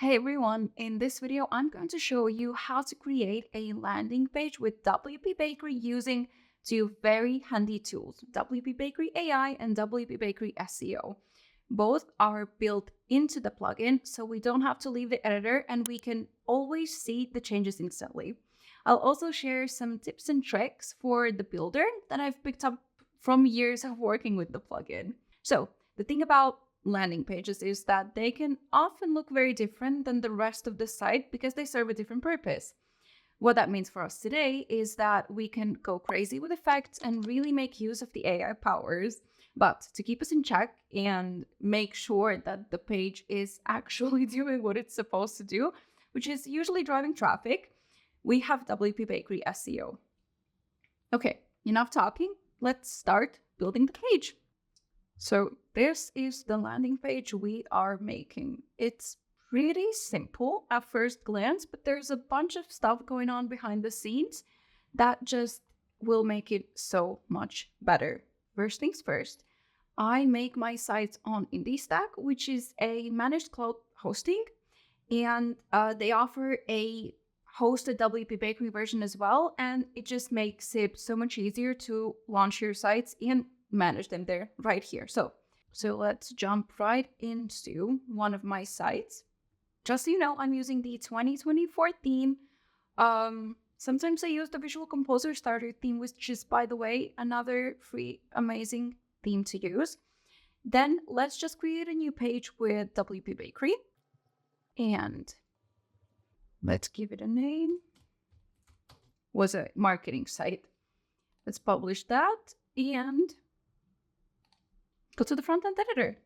Hey everyone, in this video I'm going to show you how to create a landing page with WPBakery using two very handy tools, WPBakery AI and WPBakery SEO. Both are built into the plugin, so we don't have to leave the editor and we can always see the changes instantly. I'll also share some tips and tricks for the builder that I've picked up from years of working with the plugin. So the thing about landing pages is that they can often look very different than the rest of the site because they serve a different purpose. What that means for us today is that we can go crazy with effects and really make use of the AI powers. But to keep us in check and make sure that the page is actually doing what it's supposed to do, which is usually driving traffic, we have WPBakery SEO. Okay, enough talking. Let's start building the page. So this is the landing page we are making. It's pretty simple at first glance, but there's a bunch of stuff going on behind the scenes that just will make it so much better. First things first, I make my sites on IndieStack, which is a managed cloud hosting, and they offer a hosted WPBakery version as well, and it just makes it so much easier to launch your sites and manage them there right here. So let's jump right into one of my sites. Just so you know, I'm using the 2024 theme. Sometimes I use the Visual Composer Starter theme, which is, by the way, another free, amazing theme to use. Then let's just create a new page with WPBakery. And let's give it a name. Was a marketing site. Let's publish that and go to the front-end editor.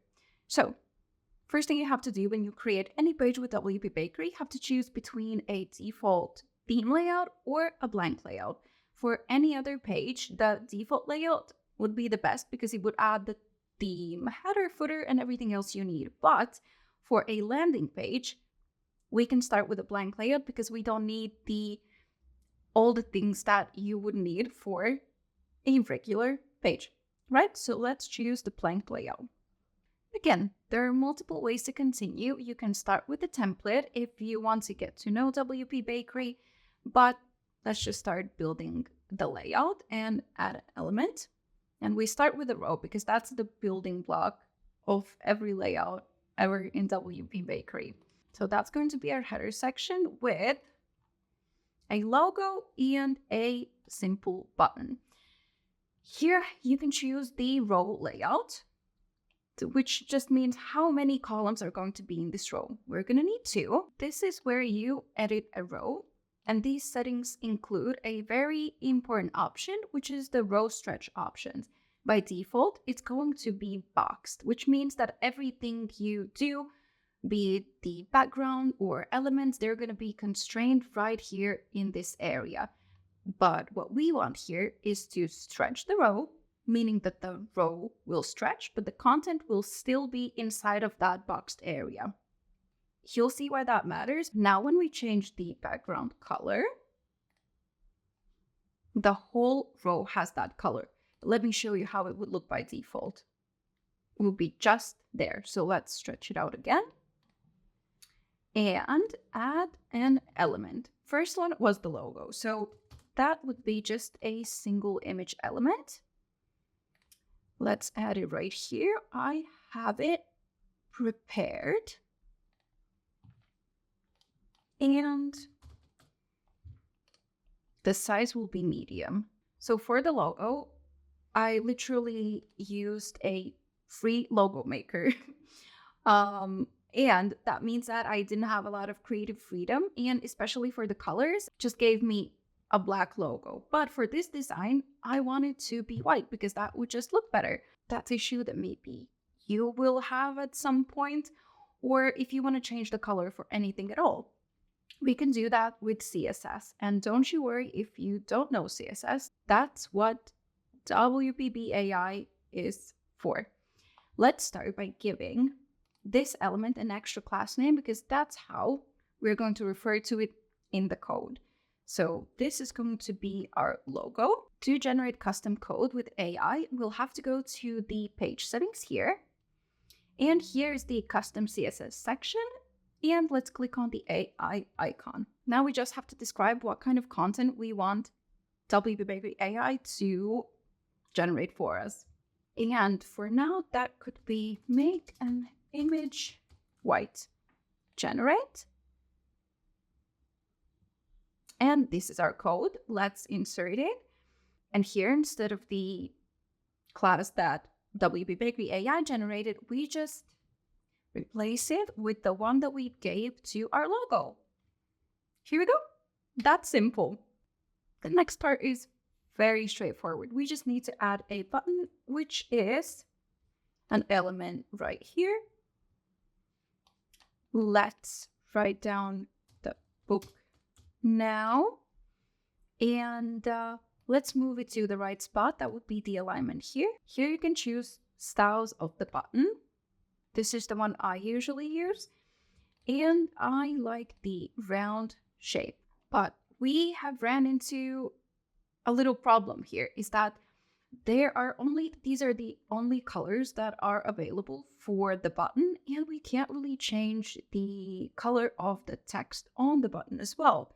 So first thing you have to do when you create any page with WPBakery, you have to choose between a default theme layout or a blank layout. For any other page, the default layout would be the best because it would add the theme, header, footer, and everything else you need. But for a landing page, we can start with a blank layout because we don't need all the things that you would need for a regular page. Right, so let's choose the blank layout. Again, there are multiple ways to continue. You can start with the template if you want to get to know WPBakery, but let's just start building the layout and add an element. And we start with a row because that's the building block of every layout ever in WPBakery. So that's going to be our header section with a logo and a simple button. Here, you can choose the row layout, which just means how many columns are going to be in this row. We're going to need 2. This is where you edit a row, and these settings include a very important option, which is the row stretch options. By default, it's going to be boxed, which means that everything you do, be it the background or elements, they're going to be constrained right here in this area. But what we want here is to stretch the row, meaning that the row will stretch, but the content will still be inside of that boxed area. You'll see why that matters. Now, when we change the background color, the whole row has that color. Let me show you how it would look by default. It will be just there. So let's stretch it out again and add an element. First one was the logo. So that would be just a single image element. Let's add it right here. I have it prepared. And the size will be medium. So for the logo, I literally used a free logo maker. And that means that I didn't have a lot of creative freedom, and especially for the colors, just gave me a black logo. But for this design, I wanted to be white because that would just look better. That's an issue that maybe you will have at some point, or if you want to change the color for anything at all. We can do that with CSS. And don't you worry if you don't know CSS, that's what WPB AI is for. Let's start by giving this element an extra class name because that's how we're going to refer to it in the code. So this is going to be our logo. To generate custom code with AI, we'll have to go to the page settings here. And here's the custom CSS section. and let's click on the AI icon. Now we just have to describe what kind of content we want WPBakery AI to generate for us. And for now, that could be make an image white, generate. And this is our code. Let's insert it. And here, instead of the class that WPBakery AI generated, we just replace it with the one that we gave to our logo. Here we go. That's simple. The next part is very straightforward. We just need to add a button, which is an element right here. Let's write down the book now, and let's move it to the right spot. That would be the alignment here. Here you can choose styles of the button. This is the one I usually use, and I like the round shape. But we have ran into a little problem here, is that these are the only colors that are available for the button, and we can't really change the color of the text on the button as well.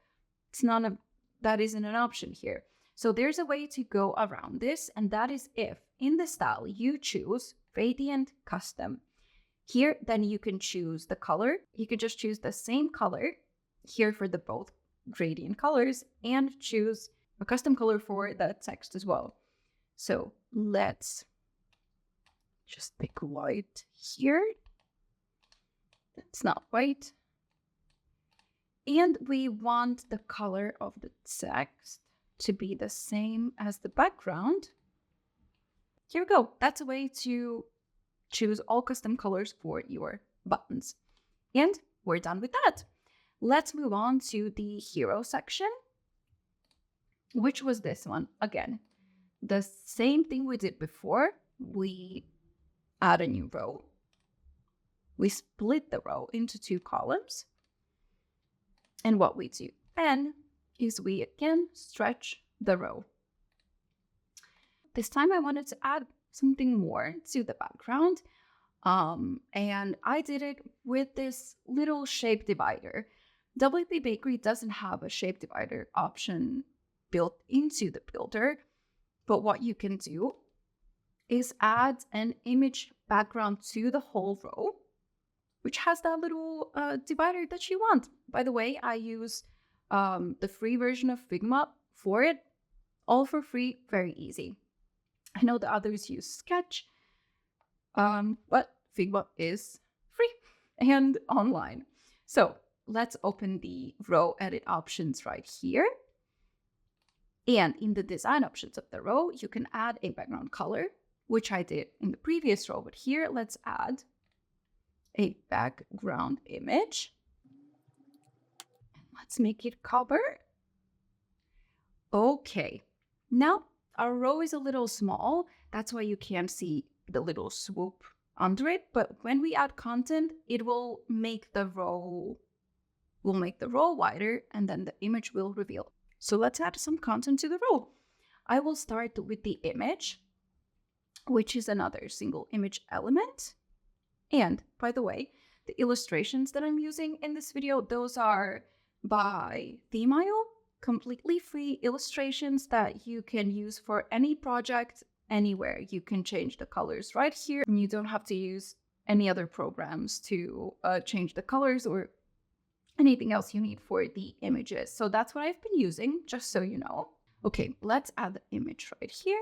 That isn't an option here. So there's a way to go around this, and that is if in the style you choose Gradient Custom. Here, then you can choose the color. You can just choose the same color here for the both gradient colors and choose a custom color for the text as well. So let's just pick white here. It's not white. And we want the color of the text to be the same as the background. Here we go. That's a way to choose all custom colors for your buttons. And we're done with that. Let's move on to the hero section, which was this one. Again, the same thing we did before. We add a new row. We split the row into 2 columns. And what we do then is we again stretch the row. This time I wanted to add something more to the background. And I did it with this little shape divider. WPBakery doesn't have a shape divider option built into the builder, but what you can do is add an image background to the whole row, which has that little divider that you want. By the way, I use the free version of Figma for it, all for free, very easy. I know the others use Sketch, but Figma is free and online. So let's open the row edit options right here. And in the design options of the row, you can add a background color, which I did in the previous row. But here, let's add a background image. Let's make it cover. Okay. Now, our row is a little small. That's why you can't see the little swoop under it. But when we add content, it will make the row wider, and then the image will reveal. So let's add some content to the row. I will start with the image, which is another single image element. And by the way, the illustrations that I'm using in this video, those are by Themile, completely free illustrations that you can use for any project, anywhere. You can change the colors right here, and you don't have to use any other programs to change the colors or anything else you need for the images. So that's what I've been using, just so you know. Okay, let's add the image right here.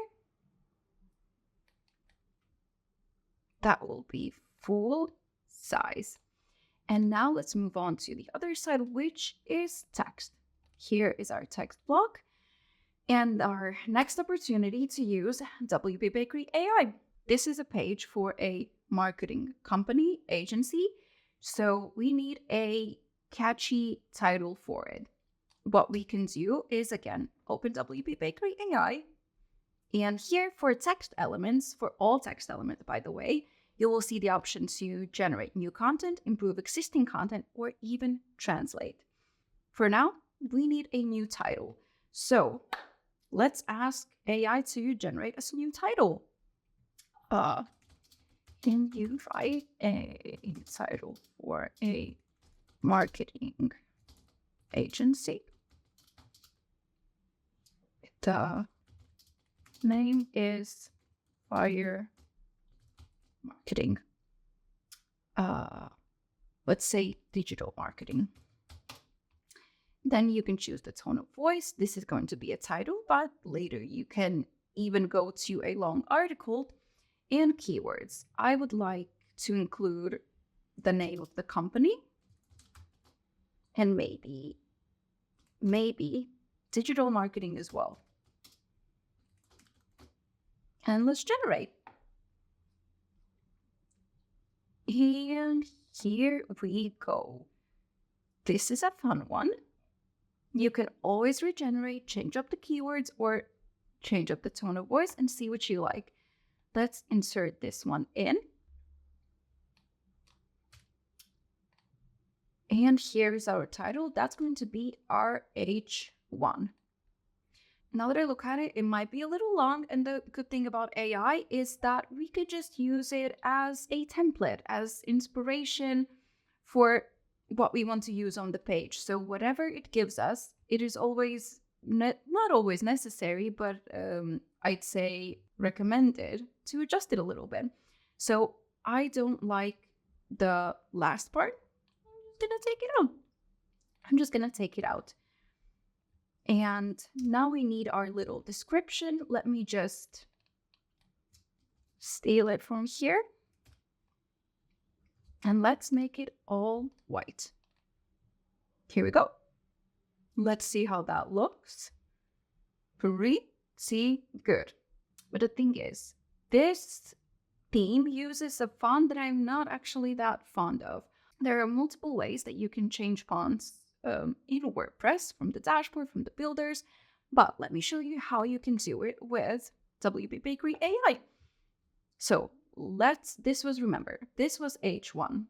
That will be full size. And now let's move on to the other side, which is text. Here is our text block and our next opportunity to use WPBakery AI. This is a page for a marketing company, agency. So we need a catchy title for it. What we can do is, again, open WPBakery AI. And here for text elements, for all text elements, by the way, you will see the option to generate new content, improve existing content, or even translate. For now, we need a new title. So let's ask AI to generate us a new title. Can you write a title for a marketing agency. The name is Fire Marketing. Let's say digital marketing. Then you can choose the tone of voice. This is going to be a title, but later you can even go to a long article and keywords. I would like to include the name of the company and maybe digital marketing as well. And let's generate. And here we go. This is a fun one. You can always regenerate, change up the keywords, or change up the tone of voice and see what you like. Let's insert this one in. And here is our title. That's going to be RH1. Now that I look at it, it might be a little long. And the good thing about AI is that we could just use it as a template, as inspiration for what we want to use on the page. So whatever it gives us, it is always not always necessary, but I'd say recommended to adjust it a little bit. So I don't like the last part. I'm just gonna take it out. And now we need our little description. Let me just steal it from here. And let's make it all white. Here we go. Let's see how that looks. Pretty good. But the thing is, this theme uses a font that I'm not actually that fond of. There are multiple ways that you can change fonts in WordPress, from the dashboard, from the builders, but let me show you how you can do it with WPBakery AI. So this was H1,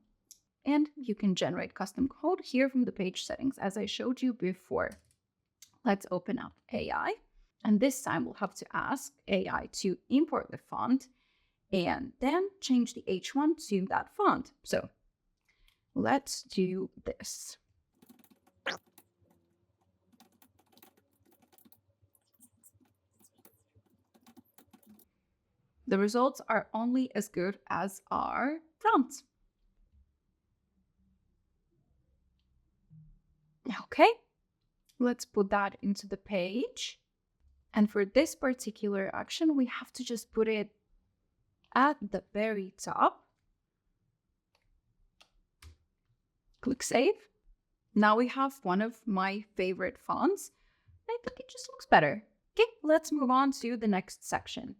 and you can generate custom code here from the page settings, as I showed you before. Let's open up AI, and this time we'll have to ask AI to import the font and then change the H1 to that font. So let's do this. The results are only as good as our prompts. Okay, let's put that into the page. And for this particular action, we have to just put it at the very top. Click Save. Now we have one of my favorite fonts. I think it just looks better. Okay, let's move on to the next section,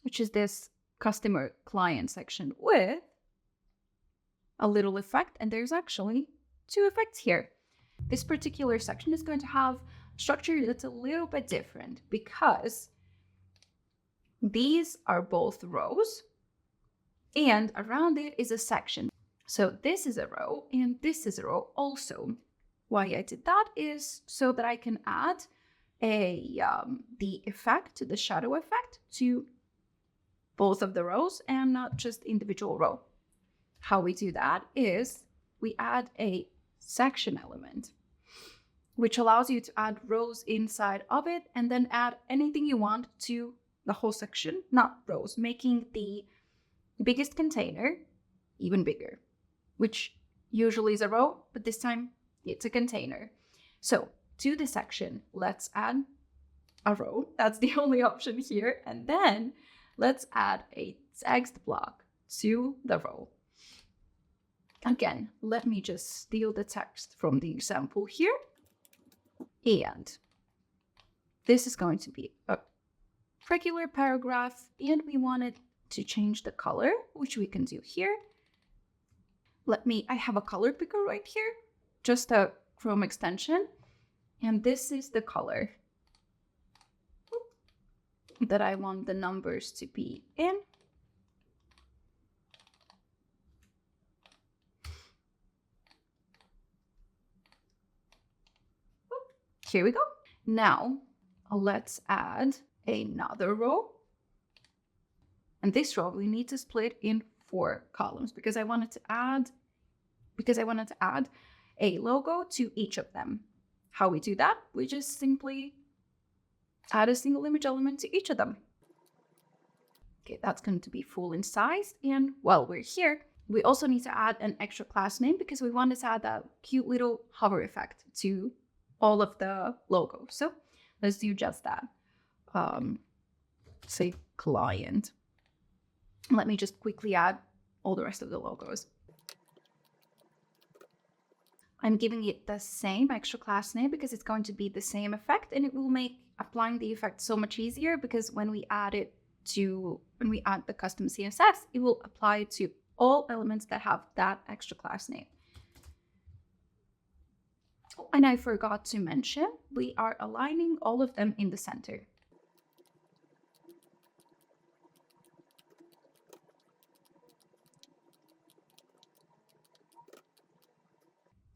which is this customer client section with a little effect. And there's actually two effects here. This particular section is going to have structure that's a little bit different because these are both rows and around it is a section. So this is a row and this is a row also. Why I did that is so that I can add the effect, the shadow effect, to both of the rows and not just individual row. How we do that is we add a section element, which allows you to add rows inside of it and then add anything you want to the whole section, not rows, making the biggest container even bigger, which usually is a row, but this time it's a container. So to the section, let's add a row. That's the only option here. And then let's add a text block to the row. Again, let me just steal the text from the example here. And this is going to be a regular paragraph, and we want it to change the color, which we can do here. I have a color picker right here, just a Chrome extension. And this is the color that I want the numbers to be in. Here we go. Now let's add another row. And this row we need to split in 4 columns because I wanted to add a logo to each of them. How we do that? We just simply add a single image element to each of them. Okay, that's going to be full in size. And while we're here, we also need to add an extra class name because we want to add that cute little hover effect to all of the logos. So let's do just that. Say client. Let me just quickly add all the rest of the logos. I'm giving it the same extra class name because it's going to be the same effect, and it will make applying the effect so much easier because when we add the custom CSS, it will apply to all elements that have that extra class name. Oh, and I forgot to mention, we are aligning all of them in the center.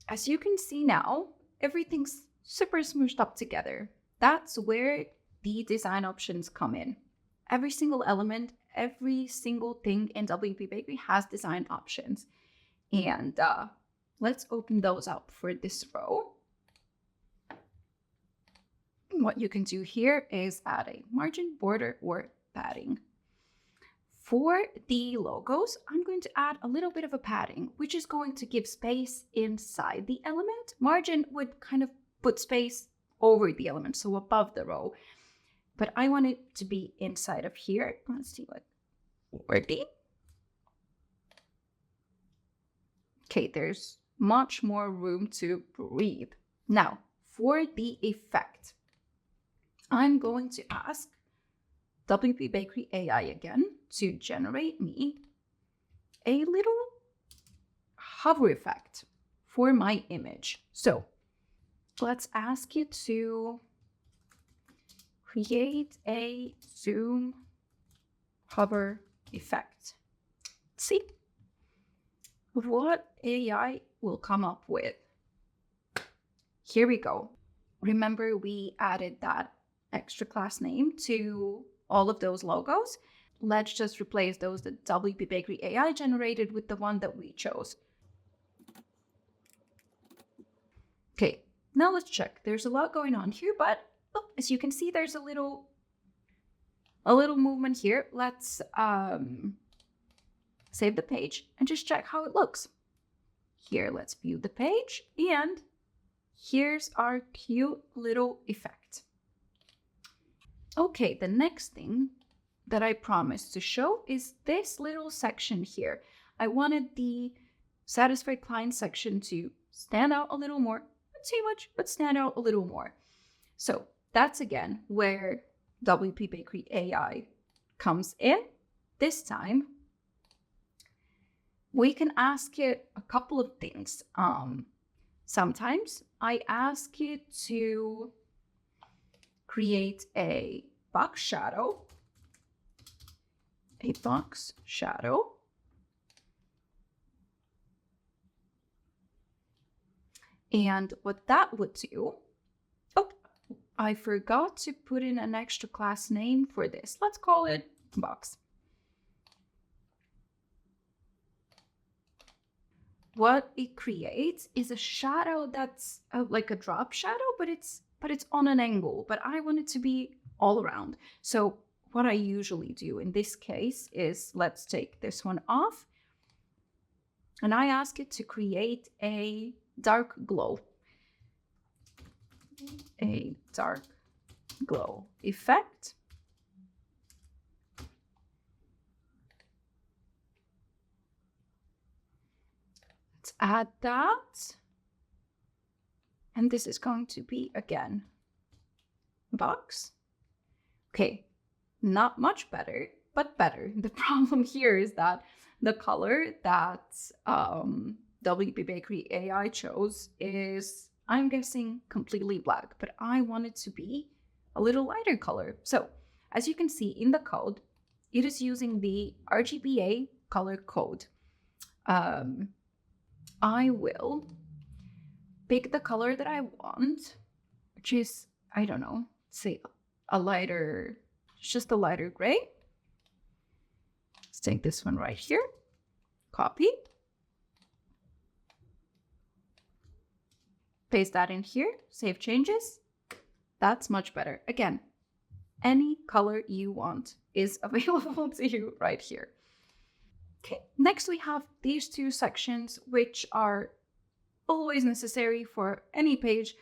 As you can see now, everything's super smooshed up together. That's where the design options come in. Every single element, every single thing in WPBakery has design options. And let's open those up for this row. What you can do here is add a margin, border, or padding. For the logos, I'm going to add a little bit of a padding, which is going to give space inside the element. Margin would kind of put space over the element, so above the row. But I want it to be inside of here. Let's see what working. Okay, there's much more room to breathe. Now, for the effect, I'm going to ask WPBakery AI again to generate me a little hover effect for my image. So let's ask it to create a zoom hover effect. See what AI will come up with. Here we go. Remember, we added that extra class name to all of those logos. Let's just replace those that WPBakery AI generated with the one that we chose. Okay, now let's check. There's a lot going on here, but as you can see, there's a little movement here. Let's save the page and just check how it looks. Here, let's view the page, and here's our cute little effect. Okay, the next thing that I promised to show is this little section here. I wanted the satisfied client section to stand out a little more, not too much, but stand out a little more. So that's again where WPBakery AI comes in. This time, we can ask it a couple of things. Sometimes I ask it to create a box shadow. And what that would do, I forgot to put in an extra class name for this. Let's call it box. What it creates is a shadow that's like a drop shadow, but it's on an angle, but I want it to be all around. So what I usually do in this case is, let's take this one off, and I ask it to create a dark glow. A dark glow effect. Let's add that. And this is going to be, again, box. Okay, not much better, but better. The problem here is that the color that WPBakery AI chose is, I'm guessing, completely black, but I want it to be a little lighter color. So as you can see in the code, it is using the RGBA color code. I will pick the color that I want, which is, I don't know, say just a lighter gray. Let's take this one right here, copy. Paste that in here, save changes. That's much better. Again, any color you want is available to you right here. Okay, next we have these two sections, which are always necessary for any page,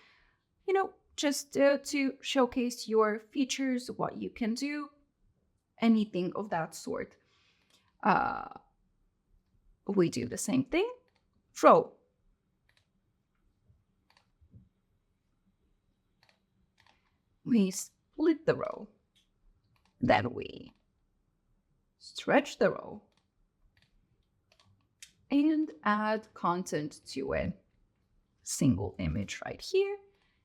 just to showcase your features, what you can do, anything of that sort. We do the same thing. Row. We split the row. Then we stretch the row and add content to it. Single image right here.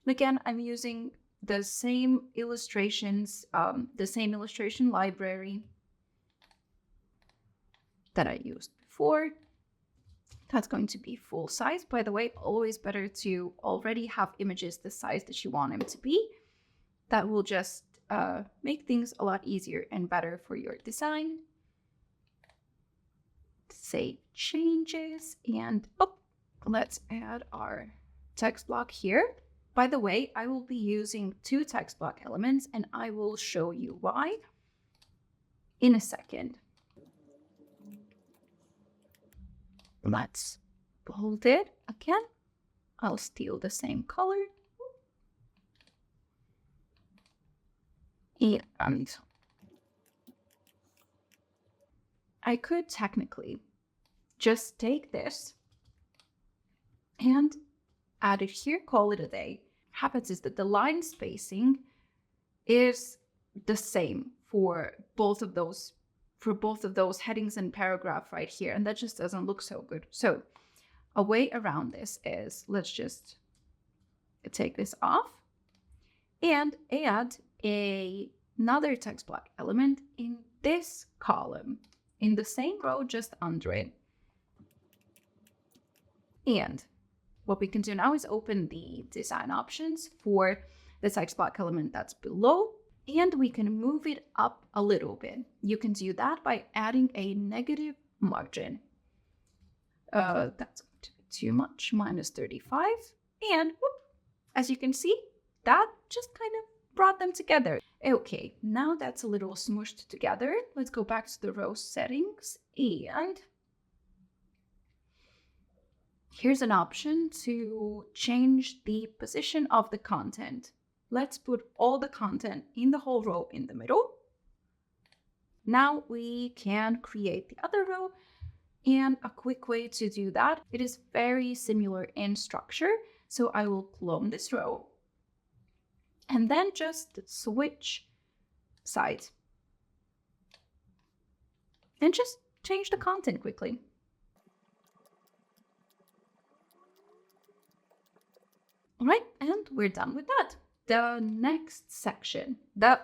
And again, I'm using the same illustrations, the same illustration library that I used before. That's going to be full size. By the way, always better to already have images the size that you want them to be. That will just make things a lot easier and better for your design. Save changes, and let's add our text block here. By the way, I will be using 2 text block elements, and I will show you why in a second. Let's bold it again. I'll steal the same color. And I could technically just take this and add it here, call it a day. What happens is that the line spacing is the same for both of those headings and paragraph right here, and that just doesn't look so good. So a way around this is, let's just take this off and add another text block element in this column, in the same row, just under it. And what we can do now is open the design options for the text block element that's below, and we can move it up a little bit. You can do that by adding a negative margin. That's going to be too much, -35. And as you can see, that just kind of brought them together. Okay, now that's a little smooshed together. Let's go back to the row settings, and here's an option to change the position of the content. Let's put all the content in the whole row in the middle. Now we can create the other row, and a quick way to do that, it is very similar in structure. So I will clone this row and then just switch sides and just change the content quickly. All right, and we're done with that. The next section, the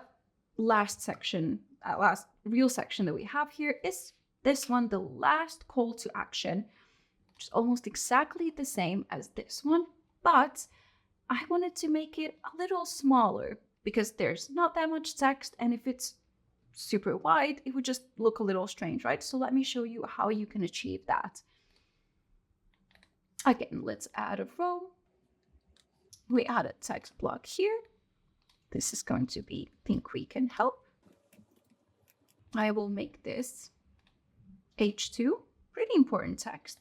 last section, last real section that we have here is this one, the last call to action, which is almost exactly the same as this one, but I wanted to make it a little smaller because there's not that much text, and if it's super wide, it would just look a little strange, right? So let me show you how you can achieve that. Again, let's add a row. We add a text block here. This is going to be Think We Can Help. I will make this H2, pretty important text.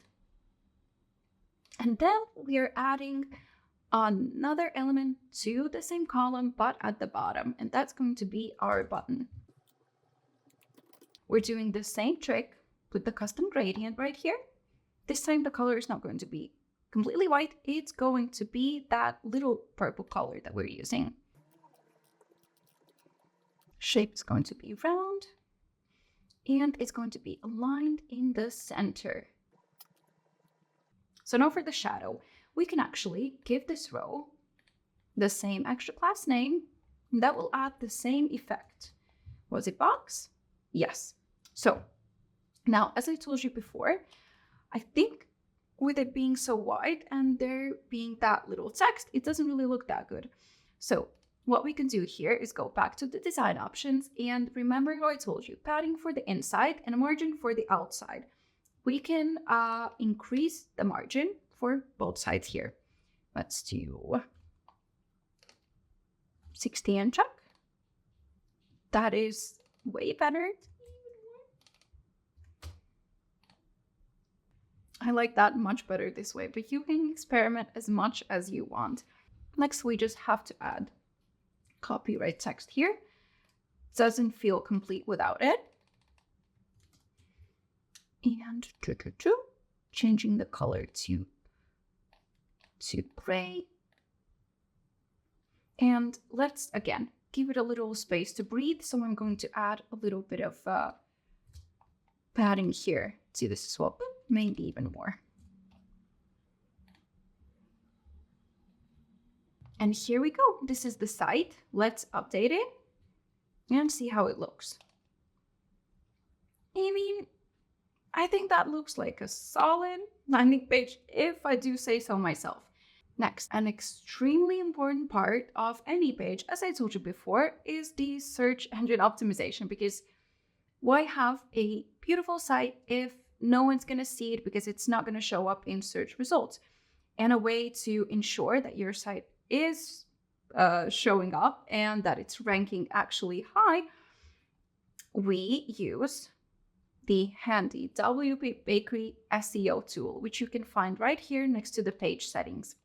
And then we are adding another element to the same column, but at the bottom, and that's going to be our button. We're doing the same trick with the custom gradient right here. This time the color is not going to be completely white, it's going to be that little purple color that we're using. Shape is going to be round, and it's going to be aligned in the center. So now for the shadow, we can actually give this row the same extra class name, and that will add the same effect. Was it box? Yes. So now, as I told you before, I think with it being so wide and there being that little text, it doesn't really look that good. So what we can do here is go back to the design options, and remember how I told you, padding for the inside and a margin for the outside. We can increase the margin for both sides here Let's do 60 and check. That is way better. I like that much better this way, but you can experiment as much as you want. Next, we just have to add copyright text here. Doesn't feel complete without it. And changing the color to gray. And let's, again, give it a little space to breathe. So I'm going to add a little bit of padding here to this as well, but maybe even more. And here we go. This is the site. Let's update it and see how it looks. I mean, I think that looks like a solid landing page, if I do say so myself. Next, an extremely important part of any page, as I told you before, is the search engine optimization, because why have a beautiful site if no one's going to see it because it's not going to show up in search results? And a way to ensure that your site is showing up and that it's ranking actually high, we use the handy WPBakery SEO tool, which you can find right here next to the page settings.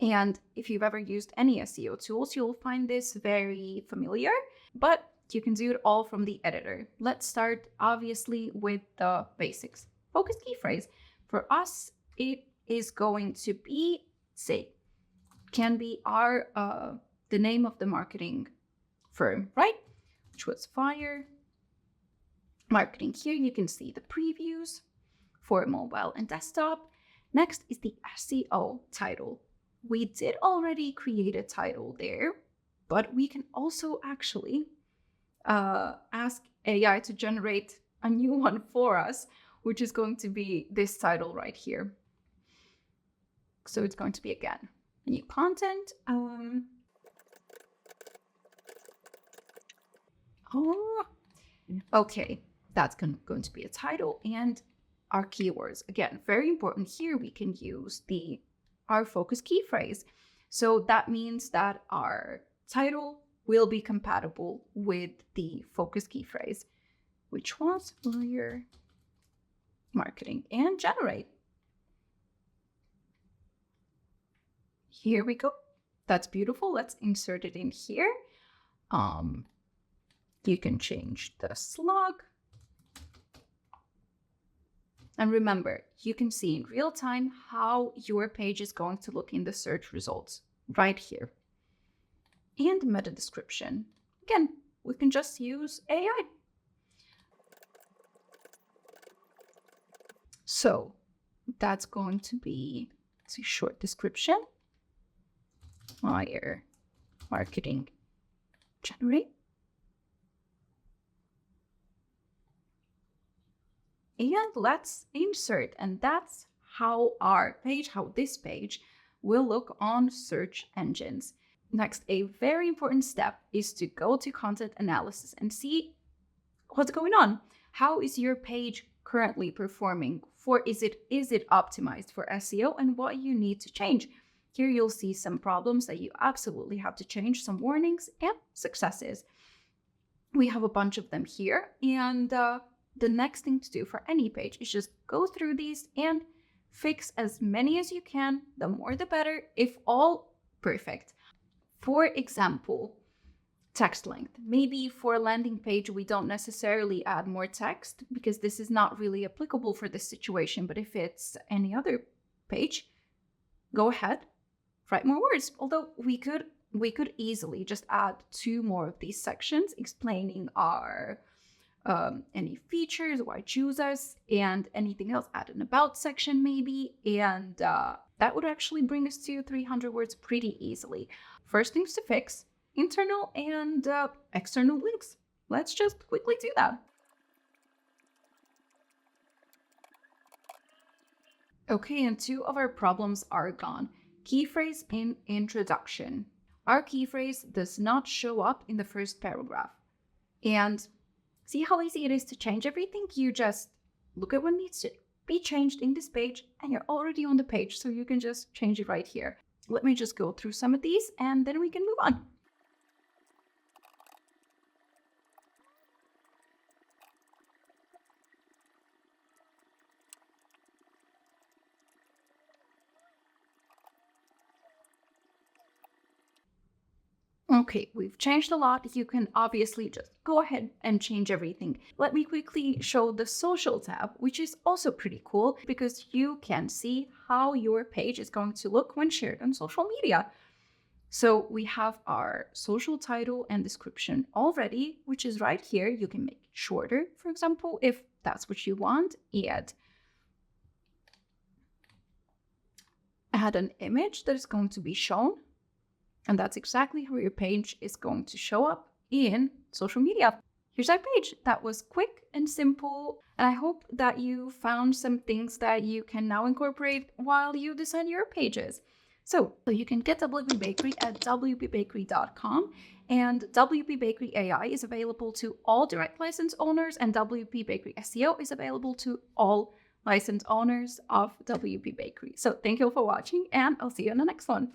And if you've ever used any SEO tools, you'll find this very familiar, but you can do it all from the editor. Let's start obviously with the basics. Focus key phrase. For us, it is going to be, say, can be our the name of the marketing firm, right? Which was Fire Marketing. Here you can see the previews for mobile and desktop. Next is the SEO title. We did already create a title there, but we can also actually ask AI to generate a new one for us, which is going to be this title right here. So it's going to be, again, new content. Okay, that's going to be a title, and our keywords. Again, very important here, we can use our focus key phrase. So that means that our title will be compatible with the focus key phrase, which was Fire Marketing, and generate. Here we go. That's beautiful. Let's insert it in here. You can change the slug. And remember, you can see in real time how your page is going to look in the search results right here. And meta description. Again, we can just use AI. So that's going to be a short description. Fire Marketing, generate. And let's insert, and that's how this page will look on search engines. Next, a very important step is to go to content analysis and see what's going on. How is your page currently performing? Is it optimized for SEO, and what you need to change? Here you'll see some problems that you absolutely have to change, some warnings and successes. We have a bunch of them here, and the next thing to do for any page is just go through these and fix as many as you can. The more the better, if all perfect. For example, text length. Maybe for a landing page, we don't necessarily add more text because this is not really applicable for this situation. But if it's any other page, go ahead, write more words. Although we could easily just add 2 more of these sections explaining our any features, why choose us, and anything else. Add an about section maybe, and that would actually bring us to 300 words pretty easily. First things to fix, internal and external links. Let's just quickly do that. Okay, and 2 of our problems are gone. Key phrase in introduction. Our key phrase does not show up in the first paragraph. And see how easy it is to change everything? You just look at what needs to be changed in this page and you're already on the page, so you can just change it right here. Let me just go through some of these and then we can move on. Okay, we've changed a lot. You can obviously just go ahead and change everything. Let me quickly show the social tab, which is also pretty cool because you can see how your page is going to look when shared on social media. So we have our social title and description already, which is right here. You can make it shorter, for example, if that's what you want. Add an image that is going to be shown. And that's exactly how your page is going to show up in social media. Here's our page. That was quick and simple. And I hope that you found some things that you can now incorporate while you design your pages. So you can get WP Bakery at WPBakery.com. And WP Bakery AI is available to all direct license owners, and WP Bakery SEO is available to all license owners of WP Bakery. So thank you for watching, and I'll see you in the next one.